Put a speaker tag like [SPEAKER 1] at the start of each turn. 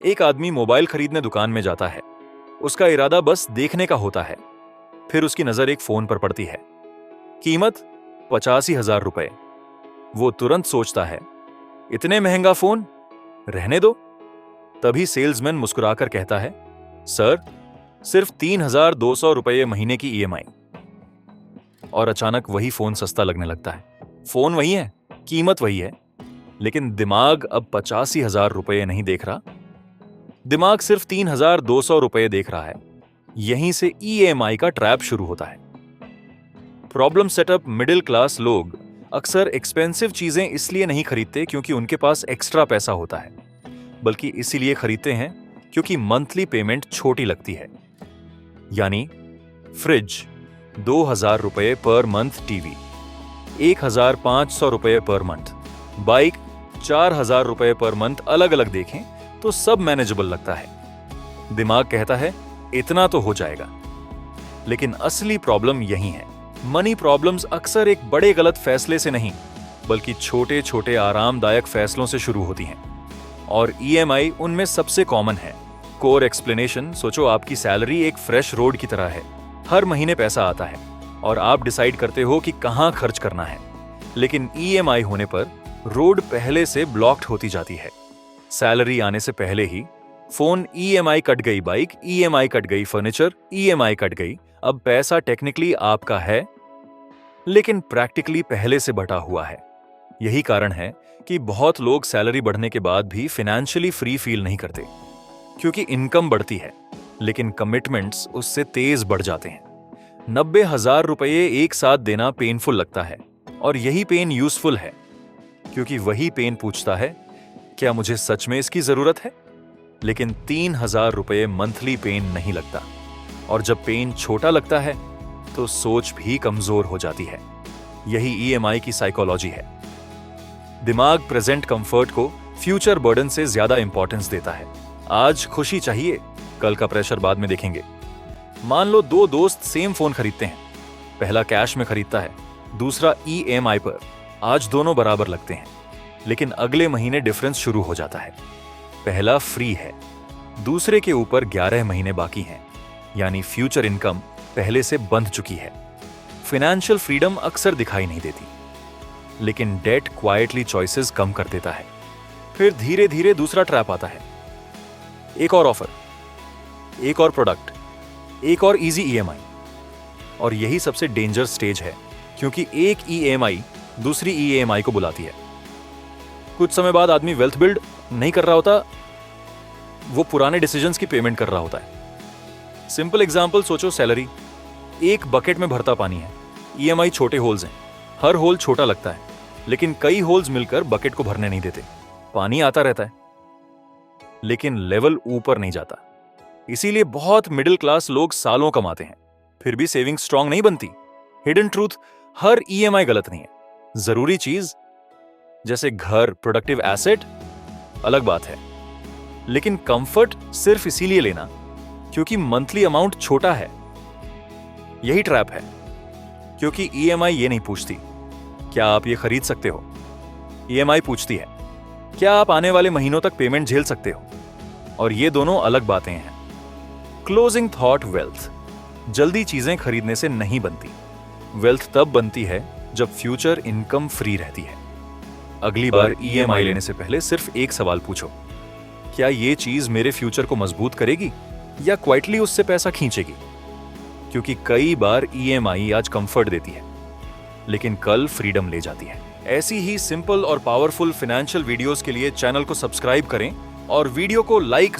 [SPEAKER 1] एक आदमी मोबाइल खरीदने दुकान में जाता है। उसका इरादा बस देखने का होता है। फिर उसकी नजर एक फोन पर पड़ती है। कीमत 85,000 रुपए। वो तुरंत सोचता है, इतने महंगा फोन, रहने दो। तभी सेल्समैन मुस्कुराकर कहता है, सर, सिर्फ 3,200 रुपये महीने की ईएमआई। और अचानक वही फोन सस्ता लगने लगता है। फोन वही है, कीमत वही है, लेकिन दिमाग अब 85,000 रुपये नहीं देख रहा। दिमाग सिर्फ 3,200 रुपये देख रहा है। यहीं से ईएमआई का ट्रैप शुरू होता है। प्रॉब्लम सेटअप: मिडिल क्लास लोग अक्सर एक्सपेंसिव चीजें इसलिए नहीं खरीदते क्योंकि उनके पास एक्स्ट्रा पैसा होता है, बल्कि इसीलिए खरीदते हैं क्योंकि मंथली पेमेंट छोटी लगती है। यानी फ्रिज 2,000 रुपये पर मंथ, टीवी 1,500 रुपये पर मंथ, बाइक 4,000 रुपये पर मंथ, अलग अलग देखें तो सब मैनेजेबल लगता है। दिमाग कहता है इतना तो हो जाएगा। लेकिन असली प्रॉब्लम यही है। मनी प्रॉब्लम्स अक्सर एक बड़े गलत फैसले से नहीं, बल्कि छोटे छोटे आरामदायक फैसलों से शुरू होती हैं। और ईएमआई उनमें सबसे कॉमन है। कोर एक्सप्लेनेशन: सोचो आपकी सैलरी एक फ्रेश रोड की तरह है। हर महीने पैसा आता है और आप डिसाइड करते हो कि कहां खर्च करना है। लेकिन ईएमआई होने पर रोड पहले से ब्लॉक्ड होती जाती है। सैलरी आने से पहले ही फोन ईएमआई कट गई, बाइक ईएमआई कट गई, फर्नीचर ईएमआई कट गई। अब पैसा टेक्निकली आपका है, लेकिन प्रैक्टिकली पहले से बटा हुआ है। यही कारण है कि बहुत लोग सैलरी बढ़ने के बाद भी फाइनेंशियली फ्री फील नहीं करते, क्योंकि इनकम बढ़ती है लेकिन कमिटमेंट्स उससे तेज बढ़ जाते हैं। 90,000 रुपये एक साथ देना पेनफुल लगता है, और यही पेन यूजफुल है, क्योंकि वही पेन पूछता है, क्या मुझे सच में इसकी जरूरत है? लेकिन 3,000 रुपये मंथली पेन नहीं लगता। और जब पेन छोटा लगता है तो सोच भी कमजोर हो जाती है। यही ईएमआई की साइकोलॉजी है। दिमाग प्रेजेंट कंफर्ट को फ्यूचर बर्डन से ज्यादा इंपॉर्टेंस देता है। आज खुशी चाहिए, कल का प्रेशर बाद में देखेंगे। मान लो दो दोस्त सेम फोन खरीदते हैं। पहला कैश में खरीदता है, दूसरा ईएमआई पर। आज दोनों बराबर लगते हैं, लेकिन अगले महीने डिफरेंस शुरू हो जाता है। पहला फ्री है, दूसरे के ऊपर 11 महीने बाकी हैं, यानी फ्यूचर इनकम पहले से बंध चुकी है। फाइनेंशियल फ्रीडम अक्सर दिखाई नहीं देती, लेकिन डेट क्वाइटली चॉइसेस कम कर देता है। फिर धीरे धीरे दूसरा ट्रैप आता है। एक और ऑफर, एक और प्रोडक्ट, एक और इजी ईएमआई। और यही सबसे डेंजर स्टेज है, क्योंकि एक ईएमआई दूसरी ईएमआई को बुलाती है। कुछ समय बाद आदमी वेल्थ बिल्ड नहीं कर रहा होता, वो पुराने डिसीजंस की पेमेंट कर रहा होता है। सिंपल एग्जांपल सोचो, सैलरी एक बकेट में भरता पानी है, ईएमआई छोटे होल्स हैं। हर होल छोटा लगता है, लेकिन कई होल्स मिलकर बकेट को भरने नहीं देते। पानी आता रहता है, लेकिन लेवल ऊपर नहीं जाता। इसीलिए बहुत मिडिल क्लास लोग सालों कमाते हैं, फिर भी सेविंग स्ट्रांग नहीं बनती। हिडन ट्रूथ: हर ईएमआई गलत नहीं है। जरूरी चीज जैसे घर, प्रोडक्टिव एसेट, अलग बात है। लेकिन कंफर्ट सिर्फ इसीलिए लेना क्योंकि मंथली अमाउंट छोटा है, यही ट्रैप है। क्योंकि ईएमआई ये नहीं पूछती क्या आप ये खरीद सकते हो, ईएमआई पूछती है क्या आप आने वाले महीनों तक पेमेंट झेल सकते हो। और ये दोनों अलग बातें हैं। क्लोजिंग थॉट: वेल्थ जल्दी चीजें खरीदने से नहीं बनती। वेल्थ तब बनती है जब फ्यूचर इनकम फ्री रहती है। अगली बार ईएमआई लेने से पहले सिर्फ एक सवाल पूछो, क्या ये चीज मेरे फ्यूचर को मजबूत करेगी या क्वाइटली उससे पैसा खींचेगी? क्योंकि कई बार ईएमआई आज कंफर्ट देती है, लेकिन कल फ्रीडम ले जाती है। ऐसी ही सिंपल और पावरफुल फाइनेंशियल वीडियोस के लिए चैनल को सब्सक्राइब करें और वीडियो को लाइक